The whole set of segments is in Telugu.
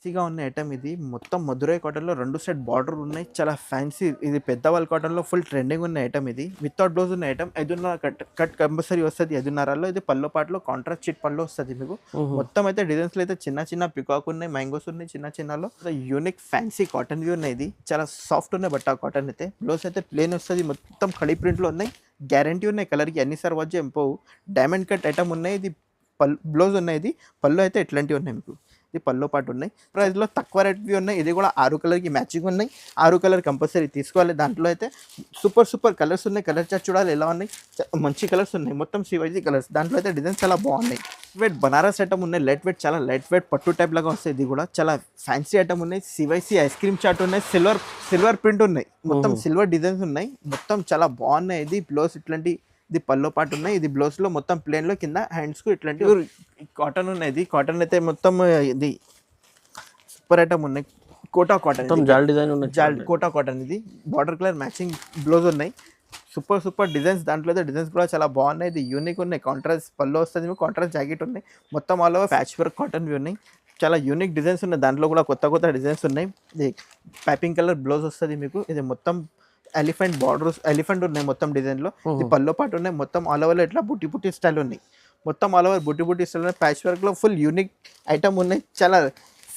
ఫ్యాన్సీగా ఉన్న ఐటమ్ ఇది. మొత్తం మధురై కాటన్‌లో 2 సెట్ బార్డర్ ఉన్నాయి. చాలా ఫ్యాన్సీ ఇది పెద్దవాళ్ళ కాటన్‌లో ఫుల్ ట్రెండింగ్ ఉన్న ఐటమ్ ఇది. వితౌట్ బ్లౌజ్ ఉన్న ఐటమ్ 5.5 కట్ కంపల్సరీ వస్తది. 5.5లో ఇది పళ్ళు పాటలో కాంట్రాస్ట్ చిట్ పళ్ళు వస్తది మీకు. మొత్తం అయితే డిజైన్స్‌లో అయితే చిన్న చిన్న పికాక్ ఉన్నాయి, మ్యాంగోస్ ఉన్నాయి చిన్న చిన్నలో. యూనిక్ ఫ్యాన్సీ కాటన్‌వి ఉన్నాయి ఇది. చాలా సాఫ్ట్ ఉన్నాయి బట్ట కాటన్ అయితే. బ్లౌజ్ అయితే ప్లెయిన్ వస్తది. మొత్తం ఖడీ ప్రింట్‌లో ఉన్నాయి. గ్యారంటీ ఉన్నాయి కలర్‌కి ఎన్నిసార్లు వాష్ చేయం పోవు. డైమండ్ కట్ ఐటమ్ ఉన్నాయి. ఇది బ్లౌజ్ ఉన్నాయి. ఇది పళ్ళు అయితే ఇట్లాంటివి ఉన్నాయి మీకు. ఇది పళ్ళు పాటు ఉన్నాయి. ప్రైస్లో తక్కువ రేట్వి ఉన్నాయి. ఇది కూడా 6 కలర్కి మ్యాచింగ్ ఉన్నాయి. 6 కలర్ కంపల్సరీ తీసుకోవాలి. దాంట్లో అయితే సూపర్ కలర్స్ ఉన్నాయి. కలర్ చార్ట్ చూడాలి ఎలా ఉన్నాయి. మంచి కలర్స్ ఉన్నాయి. మొత్తం CYG కలర్స్. దాంట్లో అయితే డిజైన్స్ చాలా బాగున్నాయి. వెయిట్ బనారస్ ఐటమ్ ఉన్నాయి. లైట్ వెయిట్ చాలా లైట్ వెయిట్ పట్టు టైప్ లాగా వస్తాయి. ఇది కూడా చాలా ఫ్యాన్సీ ఐటమ్ ఉన్నాయి. CYC ఐస్ క్రీమ్ చార్ట్ ఉన్నాయి. సిల్వర్ ప్రింట్ ఉన్నాయి. మొత్తం సిల్వర్ డిజైన్స్ ఉన్నాయి. మొత్తం చాలా బాగున్నాయి. ఇది బ్లౌజ్ ఇట్లాంటి ఇది పల్లో పాటు ఉన్నాయి. ఇది బ్లౌజ్ లో మొత్తం ప్లేన్ లో కింద హ్యాండ్స్ కు ఇట్లాంటి కాటన్ ఉన్నాయి. ఇది కాటన్ అయితే మొత్తం ఇది సూపర్ ఐటమ్ ఉన్నాయి. కోటా కాటన్ జాల్ డిజైన్ ఉన్నాయి. కోటా కాటన్ ఇది బార్డర్ కలర్ మ్యాచింగ్ బ్లౌజ్ ఉన్నాయి. Super designs. దాంట్లో అయితే డిజైన్స్ కూడా చాలా బాగున్నాయి. ఇది యూనిక్ ఉన్నాయి. కాంట్రాస్ట్ పల్లో వస్తుంది. కాంట్రాస్ట్ జాకెట్ ఉన్నాయి. మొత్తం ఆల్ ఓవర్ ప్యాచ్ వర్క్ కాటన్వి ఉన్నాయి. చాలా యూనిక్ డిజైన్స్ ఉన్నాయి. దాంట్లో కూడా కొత్త డిజైన్స్ ఉన్నాయి. ఇది పైపింగ్ కలర్ బ్లౌజ్ వస్తుంది మీకు. ఇది మొత్తం ఎలిఫెంట్ ఉన్నాయి మొత్తం డిజైన్లో. ఇది పల్లో పాటు ఉన్నాయి. మొత్తం ఆల్ ఓవర్ ఇట్లా బుట్టి స్టైల్ ఉన్నాయి. మొత్తం ఆల్ ఓవర్ బుట్టి స్టైల్ ఉన్నాయి. ప్యాచ్ వర్క్లో ఫుల్ యూనిక్ ఐటమ్ ఉన్నాయి. చాలా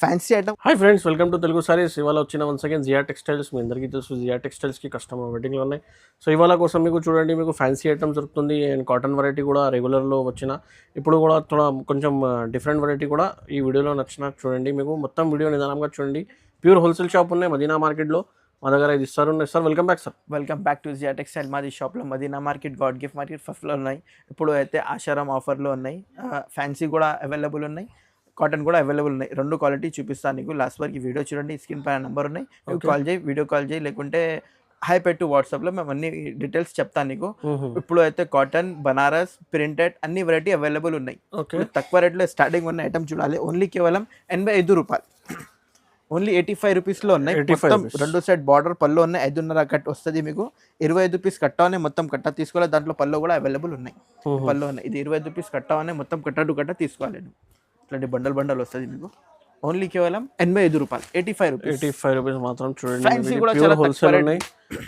fancy item. Hi friends, welcome to Telugu saris. ఇవాళ వచ్చిన వన్స్ అగైన్ జియా టెక్స్టైల్స్. మీ అందరికీ తెలుసు జియా టెక్స్టైల్స్కి కస్టమర్ వెయిటింగ్లో ఉన్నాయి. సో ఇవాళ కోసం మీకు చూడండి, మీకు ఫ్యాన్సీ ఐటమ్స్ దొరుకుతుంది. అండ్ కాటన్ వెరైటీ కూడా రెగ్యులర్లో వచ్చిన ఇప్పుడు కూడా కొంచెం డిఫరెంట్ వెరైటీ కూడా ఈ వీడియోలో నచ్చిన చూడండి. మీకు మొత్తం వీడియో నిదానంగా చూడండి. ప్యూర్ హోల్సేల్ షాప్ ఉన్నాయి మదీనా మార్కెట్లో. మా దగ్గర ఇది sir welcome back sir. Welcome back to Zia textile. మాది షాప్లో Madina market, God Gift market ఫస్ట్లో ఉన్నాయి. ఇప్పుడు అయితే ఆషారం ఆఫర్లో ఉన్నాయి. ఫ్యాన్సీ కూడా అవైలబుల్ ఉన్నాయి. కాటన్ కూడా అవైలబుల్ ఉన్నాయి. 2 క్వాలిటీ చూపిస్తాను నీకు. లాస్ట్ వరకు ఈ వీడియో చూడండి. స్క్రీన్ పైన నెంబర్ ఉన్నాయి. కాల్ చేయి, వీడియో కాల్ చేయి, లేకుంటే హై పెట్టు వాట్సాప్లో. మేము అన్ని డీటెయిల్స్ చెప్తాను నీకు. ఇప్పుడు అయితే కాటన్, బనారస్, ప్రింటెడ్ అన్ని వెరైటీ అవైలబుల్ ఉన్నాయి. తక్కువ రేట్లో స్టార్టింగ్ ఉన్న ఐటమ్ చూడాలి. ఓన్లీ కేవలం 85 రూపాయలు. ఓన్లీ 85 రూపీస్లో ఉన్నాయి. మొత్తం 2 సెట్ బార్డర్ పళ్ళు ఉన్నాయి. 5.5 కట్ వస్తుంది మీకు. 25 రూపీస్ కట్టానే మొత్తం కట్ట తీసుకోవాలి. దాంట్లో పళ్ళు కూడా అవైలబుల్ ఉన్నాయి. పళ్ళు ఉన్నాయి. ఇది 25 రూపీస్ కట్టానే మొత్తం కట్ట తీసుకోవాలి. ఇట్లాంటి బండల్ వస్తుంది మీకు. ఓన్లీ కేవలం 85 రూపాయలు. 85 రూపీస్ మాత్రం చూడండి. ఫ్యాన్సీ కూడా చాలా హోల్సేల్ ఉన్నాయి.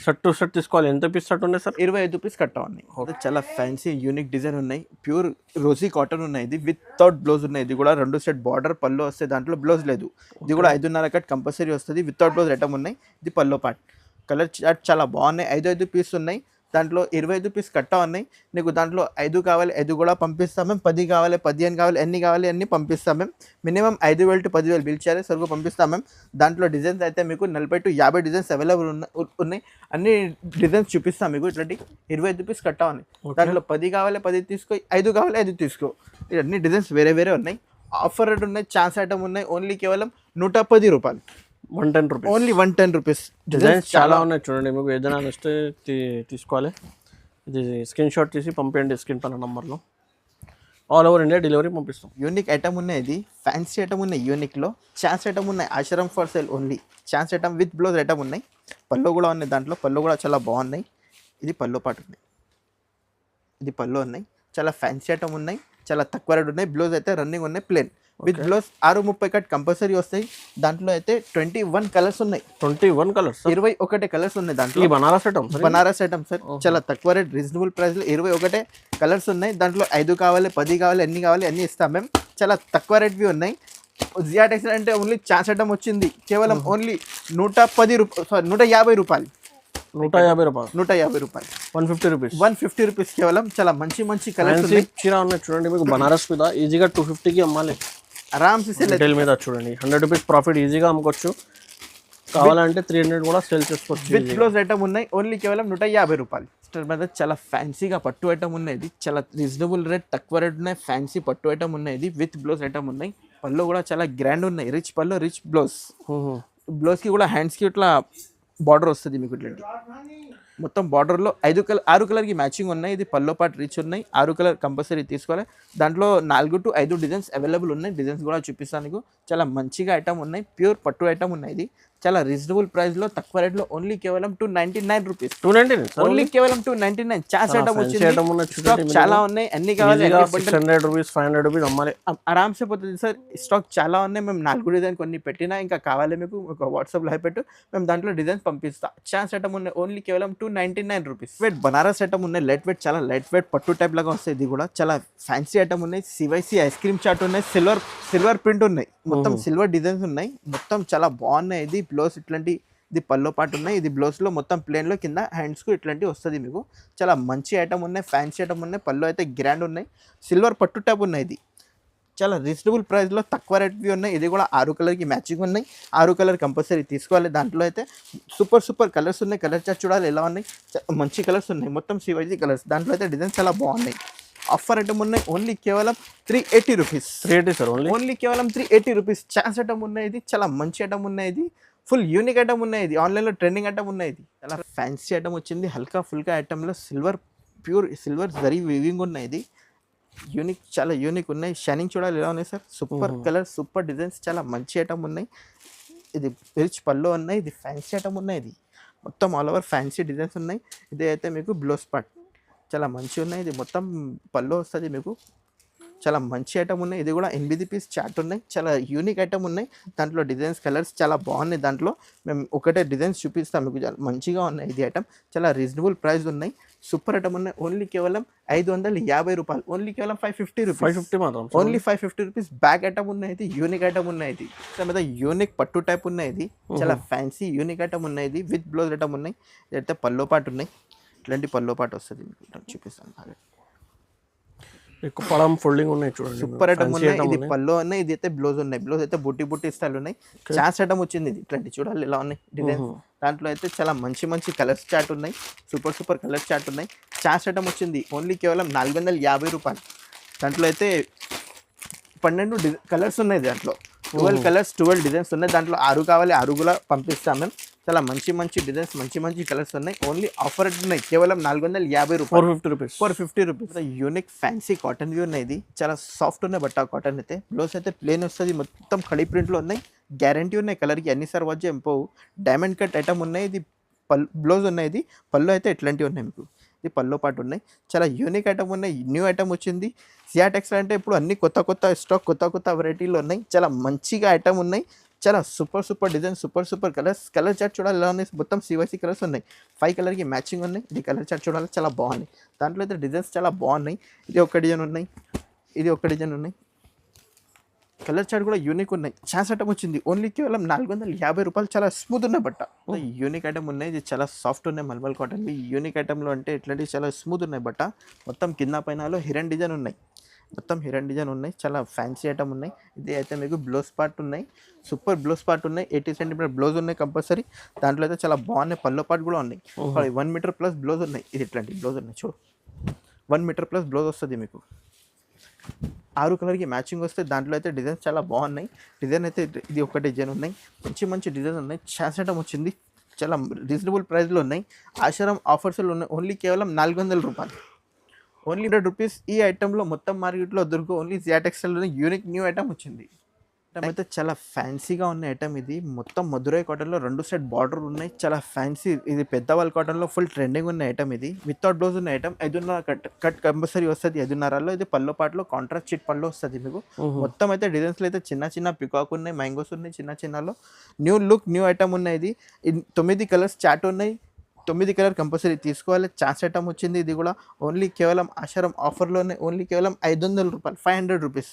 సెట్ టు సెట్ తీసుకోవాలి. ఎంత పీస్ సెట్ ఉన్నాయి సార్? 25 రూపీస్ కట్ట ఉన్నాయి. చాలా ఫ్యాన్సీ యూనిక్ డిజైన్ ఉన్నాయి. ప్యూర్ రోజీ కాటన్ ఉన్నాయి. ఇది వితౌట్ బ్లౌజ్ ఉన్నాయి. ఇది కూడా 2 సెట్ బార్డర్ పళ్ళు వస్తాయి. దాంట్లో బ్లౌజ్ లేదు. ఇది కూడా 5.5 కట్ కంపల్సరీ వస్తుంది. వితౌట్ బ్లౌజ్ ఐటమ్ ఉన్నాయి. ఇది పల్లో పార్ట్. కలర్ చార్ట్ చాలా బాగున్నాయి. 5 పీస్ ఉన్నాయి. దాంట్లో 25 రూపీస్ కట్ట ఉన్నాయి. నీకు దాంట్లో 5 కావాలి 5 కూడా పంపిస్తాం మేము. 10 కావాలి 15 కావాలి ఎన్ని కావాలి అన్ని పంపిస్తాం మేము. మినిమం 5,000 to 10,000 బిల్ చేయాలి. సరుకు పంపిస్తాం మేము. దాంట్లో డిజైన్స్ అయితే మీకు 40 to 50 డిజైన్స్ అవైలబుల్ ఉన్నాయి. అన్ని డిజైన్స్ చూపిస్తాం మీకు. ఇట్లాంటి 25 రూపీస్ కట్ట ఉన్నాయి. దాంట్లో 10 కావాలి 10 తీసుకో, 5 కావాలి 5 తీసుకో. అన్ని డిజైన్స్ వేరే ఉన్నాయి. ఆఫర్ రేట్ ఉన్నాయి. ఛాన్స్ ఐటమ్ ఉన్నాయి. ఓన్లీ కేవలం 110 రూపాయలు. 110 రూపీస్. Only 110 rupees. డిజైన్స్ చాలా ఉన్నాయి చూడండి. మీకు ఏదైనా నచ్చితే తీసుకోవాలి. ఇది స్క్రీన్ షాట్ తీసి పంపించండి స్క్రీన్ పైన నంబర్లో. ఆల్ ఓవర్ ఇండియా డెలివరీ పంపిస్తాం. యూనిక్ ఐటమ్ ఉన్నాయి. ఇది ఫ్యాన్సీ ఐటమ్ ఉన్నాయి. యూనిక్లో ఛాన్స్ ఐటమ్ ఉన్నాయి. Ashram for sale only. Chance item with blouse item ఉన్నాయి. పళ్ళు కూడా ఉన్నాయి. దాంట్లో పళ్ళు కూడా చాలా బాగున్నాయి. ఇది పళ్ళు పాటు ఉన్నాయి. ఇది పళ్ళు ఉన్నాయి. చాలా ఫ్యాన్సీ ఐటమ్ ఉన్నాయి. చాలా తక్కువ రేట్ ఉన్నాయి. బ్లౌజ్ అయితే రన్నింగ్ ఉన్నాయి plane with blouse. 630 cut compulsory వస్తాయి. దాంట్లో అయితే 21 కలర్స్ ఉన్నాయి. 21 కలర్స్ 21 కలర్స్ ఉన్నాయి. దాంట్లో బనారస్ ఐటమ్ సార్. చాలా తక్కువ రేట్ రీజనబుల్ ప్రైస్లో 21 కలర్స్ ఉన్నాయి. దాంట్లో 5 కావాలి 10 కావాలి ఎన్ని కావాలి అన్ని ఇస్తాం మేము. చాలా తక్కువ రేట్వి ఉన్నాయి. జియా టెక్స్టైల్ అంటే ఓన్లీ ఛాన్స్ ఐటమ్ వచ్చింది. కేవలం ఓన్లీ 150 రూపాయలు. 150 రూపాయలు. 150 రూపీస్ కేవలం. చాలా మంచి కలర్స్ చీర ఉన్నాయి చూడండి. మీకు బనారస్ మీద ఈజీగా 250కి అమ్మాలి. ఆరామ్సే రిటైల్ మీద చూడంండి 100 రూపీస్ ప్రాఫిట్ ఈజీగా అమ్ముకోవచ్చు. కావాలంటే 300 కూడా సేల్ చేసుకోవచ్చు. విత్ బ్లౌజ్ ఐటమ్ ఉన్నాయి. ఓన్లీ కేవలం 150 రూపాయలు. మీద చాలా ఫ్యాన్సీగా పట్టు ఐటమ్ ఉన్నాయి. ఇది చాలా రీజనబుల్ రేట్, తక్కువ రేట్ ఉన్నాయి. ఫ్యాన్సీ పట్టు ఐటమ్ ఉన్నాయి. ఇది విత్ బ్లౌజ్ ఐటమ్ ఉన్నాయి. పళ్ళు కూడా చాలా గ్రాండ్ ఉన్నాయి. రిచ్ పళ్ళు, రిచ్ బ్లౌజ్. బ్లౌజ్కి కూడా హ్యాండ్స్కి ఇట్లా బార్డర్ వస్తుంది మీకు. ఇట్లాంటి మొత్తం బార్డర్లో 6 కలర్కి మ్యాచింగ్ ఉన్నాయి. ఇది పల్లో పాటు రిచ్ ఉన్నాయి. 6 కలర్ కంపల్సరీ తీసుకోవాలి. దాంట్లో 4 to 5 డిజైన్స్ అవైలబుల్ ఉన్నాయి. డిజైన్స్ కూడా చూపిస్తాను నీకు. చాలా మంచిగా ఐటమ్ ఉన్నాయి. ప్యూర్ పట్టు ఐటమ్ ఉన్నాయి. ఇది చాలా రీజనబుల్ ప్రైస్ లో తక్కువ రేట్ లో ఓన్లీ కేవలం 299 రూపీస్. 299 ఓన్లీ కేవలం 299. చాస్ ఐటమ్ వచ్చింది, స్టాక్ చాలా ఉన్నాయి, అన్ని కావాలి. 600 రూపీస్ 500 రూపీస్ అమ్మాలి ఆరామ్సే పోతుంది సార్. స్టాక్ చాలా ఉన్నాయి, మేము 4 డిజైన్ కొన్ని పెట్టినా, ఇంకా కావాలి మీకు ఒక వాట్సాప్ లో పెట్టు, మేము దాంట్లో డిజైన్స్ పంపిస్తాం. చాస్ ఐటమ్ ఉన్నాయి ఓన్లీ కేవలం 299 రూపీస్. వెయిట్ బనారస్ ఐటమ్ ఉన్నాయి, లైట్ వెయిట్, చాలా లైట్ వెయిట్ పట్టు టైప్ లాగా వస్తాయి. ఇది కూడా చాలా ఫ్యాన్సీ ఐటమ్ ఉన్నాయి. సివైసి ఐస్ క్రీమ్ చాట్ ఉన్నాయి, సిల్వర్ ప్రింట్ ఉన్నాయి, మొత్తం సిల్వర్ డిజైన్స్ ఉన్నాయి, మొత్తం చాలా బాగున్నాయి. ఇది బ్లౌజ్ ఇట్లాంటి, ఇది పల్లో పాటు ఉన్నాయి. ఇది బ్లౌజ్ లో మొత్తం ప్లేన్ లో కింద హ్యాండ్స్ కు ఇట్లాంటి వస్తుంది మీకు. చాలా మంచి ఐటమ్ ఉన్నాయి, ఫ్యాన్సీ ఐటమ్ ఉన్నాయి. పళ్ళు అయితే గ్రాండ్ ఉన్నాయి, సిల్వర్ పట్టు టైప్ ఉన్నాయి. ఇది చాలా రీజనబుల్ ప్రైస్ లో తక్కువ రేట్వి ఉన్నాయి. ఇది కూడా 6 కలర్ కి మ్యాచింగ్ ఉన్నాయి. 6 కలర్ కంపల్సరీ తీసుకోవాలి. దాంట్లో అయితే సూపర్ కలర్స్ ఉన్నాయి. కలర్ చార్ట్ చూడాలి ఎలా ఉన్నాయి, మంచి కలర్స్ ఉన్నాయి, మొత్తం సివైజీ కలర్స్. దాంట్లో అయితే డిజైన్స్ చాలా బాగున్నాయి. ఆఫర్ ఐటమ్ ఉన్నాయి ఓన్లీ కేవలం 380 రూపీస్. 380 సార్ ఓన్లీ కేవలం 380 రూపీస్. ఛాన్స్ ఐటమ్ ఉన్నాయి. ఇది చాలా మంచి ఐటమ్ ఉన్నాయి. ఇది ఫుల్ యూనిక్ ఐటమ్ ఉన్నాయి. ఇది ఆన్లైన్లో ట్రెండింగ్ ఐటమ్ ఉన్నాయి. ఇది చాలా ఫ్యాన్సీ ఐటమ్ వచ్చింది. హల్కా ఫుల్కా ఐటమ్లో ప్యూర్ సిల్వర్ జరీ వీవింగ్ ఉన్నాయి. ఇది యూనిక్, చాలా యూనిక్ ఉన్నాయి. షైనింగ్ చూడాలి ఎలా ఉన్నాయి sir. Super colour, super designs, చాలా మంచి ఐటమ్ ఉన్నాయి. ఇది రిచ్ పళ్ళు ఉన్నాయి. ఇది ఫ్యాన్సీ ఐటమ్ ఉన్నాయి. ఇది మొత్తం ఆల్ ఓవర్ ఫ్యాన్సీ డిజైన్స్ ఉన్నాయి. ఇది అయితే మీకు బ్లౌజ్ పార్ట్ చాలా మంచి ఉన్నాయి. ఇది మొత్తం పళ్ళు వస్తుంది మీకు. చాలా మంచి ఐటమ్ ఉన్నాయి. ఇది కూడా 8 పీస్ చాట్ ఉన్నాయి. చాలా యూనిక్ ఐటమ్ ఉన్నాయి. దాంట్లో డిజైన్స్, కలర్స్ చాలా బాగున్నాయి. దాంట్లో మేము ఒకటే డిజైన్స్ చూపిస్తాం మీకు, చాలా మంచిగా ఉన్నాయి. ఇది ఐటమ్ చాలా రీజనబుల్ ప్రైస్ ఉన్నాయి. సూపర్ ఐటమ్ ఉన్నాయి. ఓన్లీ కేవలం 550 రూపాయలు. ఓన్లీ కేవలం 550 రూపీస్. 550 మాత్రం. Only 550 rupees. బ్యాగ్ ఐటమ్ ఉన్నాయి. ఇది యూనిక్ ఐటమ్ ఉన్నాయి. ఇది మీద యూనిక్ పట్టు టైప్ ఉన్నాయి. ఇది చాలా ఫ్యాన్సీ యూనిక్ ఐటమ్ ఉన్నాయి. ఇది విత్ బ్లౌజ్ ఐటమ్ ఉన్నాయి. ఇదైతే పల్లో పాటు ఉన్నాయి. ఇట్లాంటి పల్లో పాటు వస్తుంది మీకు, చూపిస్తాను. పడం ఫోల్డింగ్ ఉన్నాయి చూడండి, సూపర్ ఐటమ్ ఉన్నాయి. ఇది పల్లో ఉన్నాయి. ఇది అయితే బ్లౌజ్ ఉన్నాయి. బ్లౌజ్ అయితే బుట్టి స్టైల్ ఉన్నాయి. చాన్స్ ఐటమ్ వచ్చింది. ఇది ఇట్లాంటి చూడాలి ఎలా ఉన్నాయి డిజైన్స్. దాంట్లో అయితే చాలా మంచి కలర్స్ చాట్ ఉన్నాయి. సూపర్ కలర్ చాట్ ఉన్నాయి. చాన్స్ ఐటమ్ వచ్చింది ఓన్లీ కేవలం 450 రూపాయలు. దాంట్లో అయితే 12 కలర్స్ ఉన్నాయి. దాంట్లో 12 కలర్స్, 12 డిజైన్స్ ఉన్నాయి. దాంట్లో 6 కావాలి, 6 కూడా పంపిస్తాం మేము. చాలా మంచి డిజైన్స్, మంచి కలర్స్ ఉన్నాయి. ఓన్లీ ఆఫర్ ఉన్నాయి కేవలం 450 రూపాయలు. 450 rupees. Unique fancy cotton view ఉన్నాయి. ఇది చాలా సాఫ్ట్ ఉన్నాయి బట్ట కాటన్ అయితే. బ్లౌజ్ అయితే ప్లేన్ వస్తుంది, మొత్తం ఖడీ ప్రింట్లో ఉన్నాయి. గ్యారంటీ ఉన్నాయి కలర్కి, అన్నిసార్లు వచ్చి ఎంపోవు. డైమండ్ కట్ ఐటమ్ ఉన్నాయి. ఇది బ్లౌజ్ ఉన్నాయి. ఇది పళ్ళు అయితే ఎట్లాంటివి ఉన్నాయి మీకు. ఇది పల్లో పాటు ఉన్నాయి. చాలా యూనిక్ ఐటమ్ ఉన్నాయి. న్యూ ఐటమ్ వచ్చింది. సియా టెక్స్టైల్ అంటే ఇప్పుడు అన్ని కొత్త స్టాక్, కొత్త వెరైటీలు ఉన్నాయి. చాలా మంచిగా ఐటమ్ ఉన్నాయి. చాలా super design, super colour chart చూడాలి ఎలా ఉన్నాయి. మొత్తం సివైసీ కలర్స్ ఉన్నాయి. 5 కలర్కి మ్యాచింగ్ ఉన్నాయి. ఇది కలర్ చార్ట్ చూడాలి, చాలా బాగున్నాయి. దాంట్లో అయితే డిజైన్స్ చాలా బాగున్నాయి. ఇది ఒక డిజైన్ ఉన్నాయి, ఇది ఒక డిజైన్ ఉన్నాయి. కలర్ చార్ట్ కూడా యూనిక్ ఉన్నాయి. ఛాన్స్ ఐటమ్ వచ్చింది ఓన్లీ కేవలం 450 రూపాయలు. చాలా స్మూత్ ఉన్నాయి బట్ట. యూనిక్ ఐటమ్ ఉన్నాయి. ఇది చాలా సాఫ్ట్ ఉన్నాయి. మల్మల్ కాటన్. యూనిక్ ఐటమ్లో అంటే ఇట్లాంటివి చాలా స్మూత్ ఉన్నాయి బట్ట. మొత్తం కింద పైనలో హిరన్ డిజైన్ ఉన్నాయి. చాలా ఫ్యాన్సీ ఐటమ్ ఉన్నాయి. ఇది అయితే మీకు బ్లౌజ్ పార్ట్ ఉన్నాయి. సూపర్ బ్లౌజ్ పార్ట్ ఉన్నాయి. 80 సెంటీమీటర్ బ్లౌజ్ ఉన్నాయి కంపల్సరీ. దాంట్లో అయితే చాలా బాగున్నాయి. పల్లో పార్ట్ కూడా ఉన్నాయి. 1 మీటర్ ప్లస్ బ్లౌజ్ ఉన్నాయి. ఇది ఇట్లాంటి బ్లౌజ్ ఉన్నాయి చూడు. 1 మీటర్ ప్లస్ బ్లౌజ్ వస్తుంది మీకు. 6 కలర్కి మ్యాచింగ్ వస్తే దాంట్లో అయితే డిజైన్స్ చాలా బాగున్నాయి. డిజైన్ అయితే ఇది ఒక డిజైన్ ఉన్నాయి. మంచి డిజైన్ ఉన్నాయి. ఛాన్స్ ఐటమ్ వచ్చింది. చాలా రీజనబుల్ ప్రైస్లో ఉన్నాయి. ఆశ్రమ్ ఆఫర్స్లో ఉన్నాయి. ఓన్లీ కేవలం 400 రూపాయలు. Only 100 rupees. ఈ ఐటెంలో మొత్తం మార్కెట్లో దొరుకు ఓన్లీ జియా టెక్స్టైల్లోనే యూనిక్ న్యూ ఐటమ్ వచ్చింది. ఐటమ్ అయితే చాలా ఫ్యాన్సీగా ఉన్న ఐటమ్. ఇది మొత్తం మధురై కాటన్లో 2 సెట్ బార్డర్ ఉన్నాయి. చాలా ఫ్యాన్సీ. ఇది పెద్దవాళ్ళ కాటన్లో ఫుల్ ట్రెండింగ్ ఉన్న ఐటమ్. ఇది వితౌట్ బ్లౌజ్ ఉన్న ఐటమ్. 5.5 కట్ కంపల్సరీ వస్తుంది. 5.5లో ఇది పల్లో పాటలో కాంట్రాస్ట్ చిట్ పళ్ళు వస్తుంది మీకు. మొత్తం అయితే డిజైన్స్లో అయితే చిన్న పికాక్ ఉన్నాయి, మ్యాంగోస్ ఉన్నాయి. చిన్నలో న్యూ లుక్, న్యూ ఐటమ్ ఉన్నాయి. ఇది 9 కలర్స్ చాట్ ఉన్నాయి. 9 కలర్ కంపల్సరీ తీసుకోవాలి. ఛాన్స్ ఐటమ్ వచ్చింది. ఇది కూడా ఓన్లీ కేవలం ఆశ్రమ్ ఆఫర్లోనే ఓన్లీ కేవలం 500 రూపాయలు. 500 రూపీస్.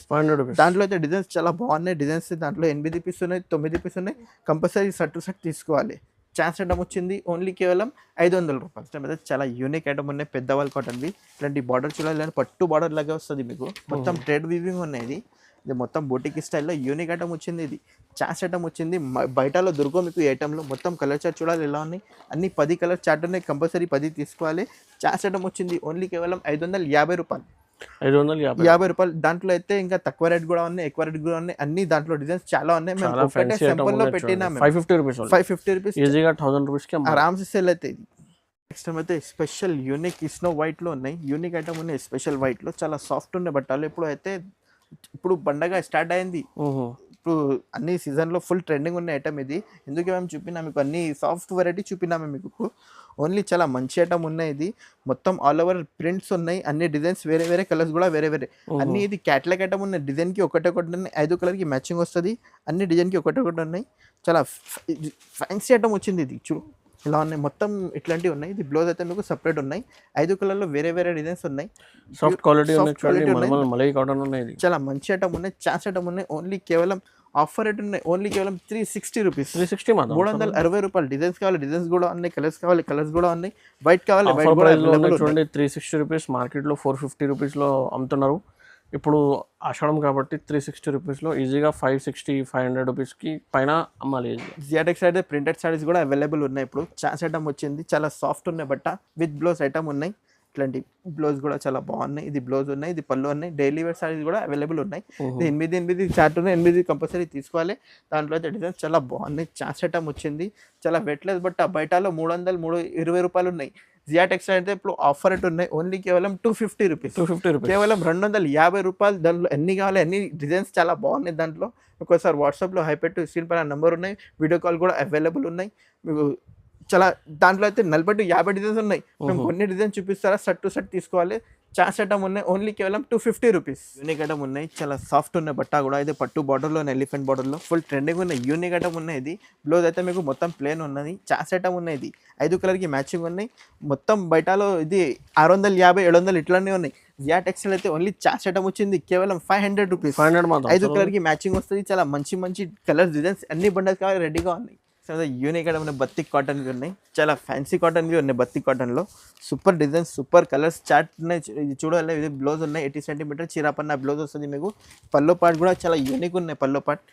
దాంట్లో అయితే డిజైన్స్ చాలా బాగున్నాయి. డిజైన్స్ దాంట్లో 8 పీస్ ఉన్నాయి, 9 పీస్ ఉన్నాయి. కంపల్సరీ సెట్ తీసుకోవాలి. ఛాన్స్ ఐటమ్ వచ్చింది ఓన్లీ కేవలం 500 రూపాయలు. అయితే చాలా యూనిక్ ఐటమ్ ఉన్నాయి. పెద్దవాళ్ళ కాటన్వి. ఇలాంటి బార్డర్ చూడాలి, పట్టు బార్డర్ లాగా వస్తుంది మీకు. మొత్తం ట్రెడ్ వీవింగ్ ఉన్నాయి. ఇది మొత్తం బోటిక్ స్టైల్లో యూనిక్ ఐటమ్ వచ్చింది. ఇది చార్ట్ ఐటమ్ వచ్చింది. బయటలో దొరకో మీకు ఈ ఐటెంలో. మొత్తం కలర్ చార్ట్ చూడాలి ఎలా ఉన్నాయి. అన్ని 10 కలర్ చార్ట్ ఉన్నాయి. కంపల్సరీ 10 తీసుకోవాలి. చార్ట్ ఐటమ్ వచ్చింది ఓన్లీ కేవలం 550 రూపాయలు. 550 రూపాయలు. దాంట్లో అయితే ఇంకా తక్కువ రేట్ కూడా ఉన్నాయి, ఎక్కువ రేట్ కూడా ఉన్నాయి. అన్ని దాంట్లో డిజైన్స్ చాలా ఉన్నాయి. మేము ఒకటే సింపుల్ లో పెట్టినా 550 రూపీస్ ఈజీగా 1000 రూపీస్ కి ఆరామ్సే సేల్ అయితే. ఇది నెక్స్ట్ టైం అయితే స్పెషల్ యూనిక్ స్నో వైట్ లో ఉన్నాయి. యూనిక్ ఐటమ్ ఉన్నాయి స్పెషల్ వైట్ లో. చాలా సాఫ్ట్ ఉన్నాయి బట్టాలు. ఇప్పుడు పండగ స్టార్ట్ అయింది. ఇప్పుడు అన్ని సీజన్లో ఫుల్ ట్రెండింగ్ ఉన్న ఐటమ్ ఇది. ఎందుకు మేము చూపినా మీకు అన్ని సాఫ్ట్ వెరైటీ చూపినాము మీకు. ఓన్లీ చాలా మంచి ఐటమ్ ఉన్నాయి ఇది. మొత్తం ఆల్ ఓవర్ ప్రింట్స్ ఉన్నాయి, అన్ని డిజైన్స్ వేరే వేరే కలర్స్ కూడా వేరే వేరే అన్ని. ఇది క్యాట్లాగ్ ఐటమ్ ఉన్నాయి, డిజైన్కి ఒకటే ఉన్నాయి, 5 కలర్కి మ్యాచింగ్ వస్తుంది, అన్ని డిజైన్కి ఒకటే ఉన్నాయి. చాలా ఫ్యాన్సీ ఐటమ్ వచ్చింది ఇది. చూడు ఇలా ఉన్నాయి, మొత్తం ఇట్లాంటివి ఉన్నాయి. ఇది బ్లౌజ్ అయితే మీకు సపరేట్ ఉన్నాయి, 5 కలర్లో వేరే వేరే డిజైన్స్ ఉన్నాయి. సాఫ్ట్ క్వాలిటీ మలై కాటన్ ఉన్నాయి. చాలా మంచి ఐటమ్ ఉన్నాయి, ఛాన్స్ ఐటమ్ ఉన్నాయి. ఓన్లీ కేవలం ఆఫర్ రేట్ ఉన్నాయి, ఓన్లీ కేవలం 360 రూపీస్. 360 రూపాయలు. డిజైన్స్ కావాలి డిజైన్స్ కూడా ఉన్నాయి, కలర్స్ కావాలి కలర్స్ కూడా ఉన్నాయి, వైట్ కావాలి వైట్ కూడా చూడండి. 360 రూపీస్, మార్కెట్లో 450 రూపీస్లో అమ్ముతున్నారు. ఇప్పుడు ఆషాఢం కాబట్టి 360 రూపీస్లో ఈజీగా 560-500 రూపీస్కి పైన అమ్మాలి. జియాటెక్స్ అయితే ప్రింటెడ్ సారీస్ కూడా అవైలబుల్ ఉన్నాయి. ఇప్పుడు ఛాన్స్ ఐటమ్ వచ్చింది, చాలా సాఫ్ట్ ఉన్నాయి బట్ట, విత్ బ్లౌజ్ ఐటమ్ ఉన్నాయి. ఇట్లాంటి బ్లౌజ్ కూడా చాలా బాగున్నాయి. ఇది బ్లౌజ్ ఉన్నాయి, ఇది పళ్ళు ఉన్నాయి. డైలీ వేర్ సారీస్ కూడా అవైలబల్ ఉన్నాయి. ఇది 8 చార్ట్ ఉన్నాయి, 8 కంపల్సరీ తీసుకోవాలి. దాంట్లో అయితే డిజైన్స్ చాలా బాగున్నాయి. ఛాన్స్ ఐటమ్ వచ్చింది, చాలా వెట్లెస్ బట్ట. బయటలో 320 రూపాయలు ఉన్నాయి. జియాటెక్స్ అయితే ఇప్పుడు ఆఫర్ రేట్ ఉన్నాయి, ఓన్లీ కేవలం 250 రూపీస్. కేవలం 250 రూపాయలు. దాంట్లో ఎన్ని కావాలి అన్ని డిజైన్స్ చాలా బాగున్నాయి. దాంట్లో ఒకసారి వాట్సాప్లో హైపెట్టు స్క్రీన్ పైన నెంబర్ ఉన్నాయి, వీడియో కాల్ కూడా అవైలబుల్ ఉన్నాయి మీకు. చాలా దాంట్లో అయితే 40-50 డిజైన్స్ ఉన్నాయి. మేము కొన్ని డిజైన్ చూపిస్తారా, సెట్ టు సెట్ తీసుకోవాలి. ఛాన్స్ ఐటమ్ ఉన్నాయి, ఓన్లీ కేవలం 250 రూపీస్. యూనిక్ ఐటమ్ ఉన్నాయి, చాలా సాఫ్ట్ ఉన్నాయి బట్ట కూడా. ఇది పట్టు బార్డర్లో, ఎలిఫెంట్ బార్డర్లో ఫుల్ ట్రెండింగ్ ఉన్నాయి. యూనిక్ ఐటమ్ ఉన్నాయి. ఇది బ్లౌజ్ అయితే మీకు మొత్తం ప్లేన్ ఉన్నది. ఛాన్స్ ఐటమ్ ఉన్నాయి. ఇది 5 కలర్కి మ్యాచింగ్ ఉన్నాయి. మొత్తం బయటలో ఇది 650-700 ఇట్లానే ఉన్నాయి. జియా టెక్స్టైల్ అయితే ఓన్లీ ఛాన్స్ ఐటమ్ వచ్చింది కేవలం 500 రూపీస్. 5 కలర్కి మ్యాచింగ్ వస్తుంది. చాలా మంచి మంచి కలర్స్ డిజైన్స్ అన్ని బండల్స్ కావాలి రెడీగా ఉన్నాయి. యూనిక్ ఐటమ్ ఉన్నాయి, బత్తిక్ కాటన్వి ఉన్నాయి, చాలా ఫ్యాన్సీ కాటన్వి ఉన్నాయి. బత్తిక్ కాటన్లో super designs, super colours chart ఉన్నాయి. ఇది చూడాలి, ఇది బ్లౌజ్ ఉన్నాయి, 80 సెంటీమీటర్ చీరాపన్న బ్లౌజ్ వస్తుంది మీకు. పల్లో పాట్ కూడా చాలా యూనిక్ ఉన్నాయి. పల్లో పాట్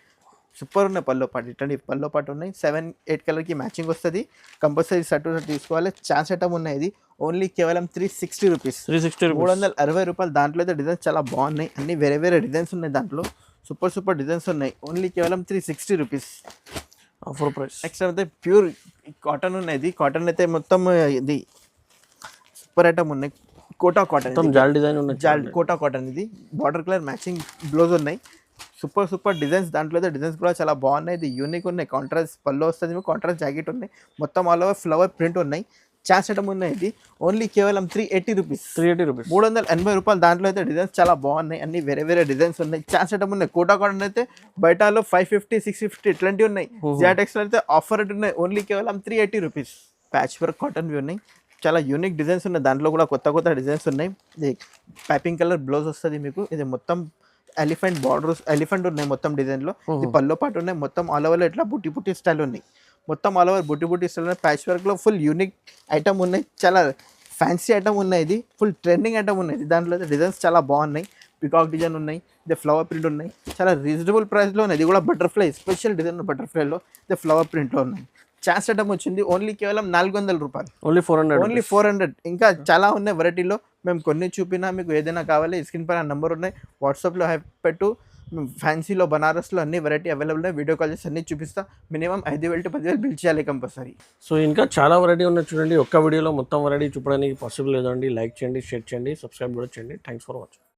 సూపర్ ఉన్నాయి. పల్లో పాట్ ఇట్లాంటి పల్లో పాట్ ఉన్నాయి. 7-8 కలర్కి మ్యాచింగ్ వస్తుంది. కంపల్సరీ సెట్ తీసుకోవాలి. ఛాన్స్ ఐటమ్ ఉన్నాయి. ఇది ఓన్లీ కేవలం 360 రూపీస్. 360 రూపాయలు. దాంట్లో అయితే డిజైన్స్ చాలా బాగున్నాయి, అన్ని వేరే వేరే డిజైన్స్ ఉన్నాయి. దాంట్లో సూపర్ డిజైన్స్ ఉన్నాయి. ఓన్లీ కేవలం 360 రూపీస్ ఆఫర్ ప్రైస్. నెక్స్ట్ అయితే ప్యూర్ కాటన్ ఉన్నాయి. కాటన్ అయితే మొత్తం ఇది సూపర్ ఐటమ్ ఉన్నాయి. కోటా కాటన్, జాల్ డిజైన్ ఉన్నాయి. జాల్ కోటా కాటన్. ఇది బార్డర్ కలర్ మ్యాచింగ్ బ్లౌజ్ ఉన్నాయి. Super designs. దాంట్లో అయితే డిజైన్స్ కూడా చాలా బాగున్నాయి. ఇది యూనిక్ ఉన్నాయి. కాంట్రాస్ట్ పళ్ళు వస్తుంది, కాంట్రాస్ట్ జాకెట్ ఉన్నాయి. మొత్తం ఆల్ ఓవర్ ఫ్లవర్ ప్రింట్ ఉన్నాయి. ఛాన్స్ ఐటమ్ ఉన్నాయి. ఇది ఓన్లీ కేవలం 380 రూపీస్. 380 రూపాయలు. దాంట్లో అయితే డిజైన్స్ చాలా బాగున్నాయి, అన్ని వేరే వేరే డిజైన్స్ ఉన్నాయి. ఛాన్స్ ఐటమ్ ఉన్నాయి. కోటా కాటన్ అయితే బయటలో 550-650 ఇట్లాంటివి ఉన్నాయి. జియా టెక్స్టైల్ అయితే ఆఫర్ రేట్ ఉన్నాయి, ఓన్లీ కేవలం 380 రూపీస్. ప్యాచ్ వర్క్ కాటన్వి ఉన్నాయి, చాలా యూనిక్ డిజైన్స్ ఉన్నాయి. దాంట్లో కూడా కొత్త డిజైన్స్ ఉన్నాయి. ఇది పైపింగ్ కలర్ బ్లౌజ్ వస్తుంది మీకు. ఇది మొత్తం ఎలిఫెంట్ బార్డర్స్, ఎలిఫెంట్ ఉన్నాయి మొత్తం డిజైన్లో. ఇది పల్లో పాటు ఉన్నాయి. మొత్తం ఆల్ ఓవర్ ఇట్లా బుట్టి స్టైల్ ఉన్నాయి. మొత్తం ఆల్ ఓవర్ బుట్టి స్టైల్ ఉన్నాయి. ప్యాచ్ వర్క్లో ఫుల్ యూనిక్ ఐటమ్ ఉన్నాయి, చాలా ఫ్యాన్సీ ఐటమ్ ఉన్నాయి. ఇది ఫుల్ ట్రెండింగ్ ఐటమ్ ఉన్నాయి. దాంట్లో డిజైన్స్ చాలా బాగున్నాయి. పికాక్ డిజైన్ ఉన్నాయి, ఇది ఫ్లవర్ ప్రింట్ ఉన్నాయి. చాలా రీజనబుల్ ప్రైస్లో ఉన్నాయి. ఇది కూడా బటర్ఫ్లై స్పెషల్ డిజైన్ బటర్ఫ్లైలో, ఇది ఫ్లవర్ ప్రింట్లో ఉన్నాయి. ఛాన్స్ ఐటమ్ వచ్చింది, ఓన్లీ కేవలం 400 రూపాయలు. ఓన్లీ 400. ఇంకా చాలా ఉన్నాయి వెరైటీలో. మేము కొన్ని చూపినా, మీకు ఏదైనా కావాలి స్క్రీన్ పైన నెంబర్ ఉన్నాయి, వాట్సాప్లో పెట్టు. ఫ్యాన్సీలో బనారస్లో అన్ని వెరైటీ అవైలబుల్ ఉన్నాయి. వీడియో కాల్ చేసి అన్ని చూపిస్తా. మినిమం 5,000-10,000 బిల్ చేయాలి కంపల్సరీ. సో ఇంకా చాలా వెరైటీ ఉన్నాయి చూడండి. ఒక్క వీడియోలో మొత్తం వెరైటీ చూపడానికి పాసిబుల్ లేదండి. లైక్ చేయండి, షేర్ చేయండి, సబ్స్క్రైబ్ కూడా చేయండి. Thanks for watching.